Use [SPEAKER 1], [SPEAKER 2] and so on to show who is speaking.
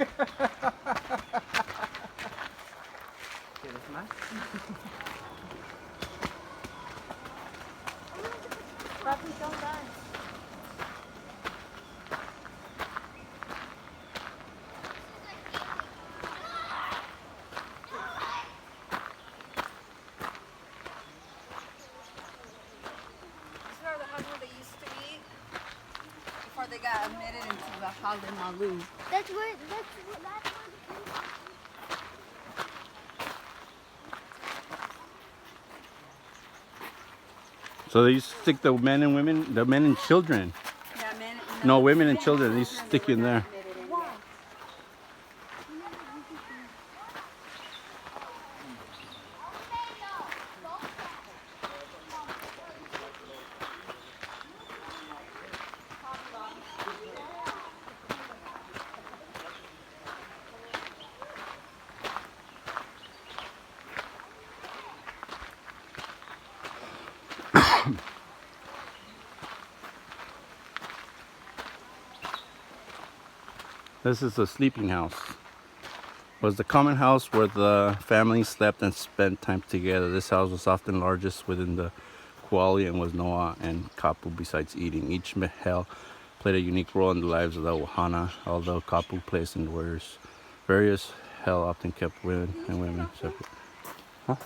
[SPEAKER 1] ¿Quieres más?
[SPEAKER 2] Papi, don't run.
[SPEAKER 3] These are the huts where they used to eat before they got admitted into the Holland Malu.
[SPEAKER 2] That's where the
[SPEAKER 4] So they used to stick the men and women, the men and children.
[SPEAKER 3] Yeah, men.
[SPEAKER 4] No, women and children. They used to stick you in there. This is the sleeping house. Was the common house where the family slept and spent time together. This house was often largest within the Kuali and was Noa and Kapu besides eating. Each mehel played a unique role in the lives of the Wahana, although Kapu placed in various hell often kept women and women separate. Huh?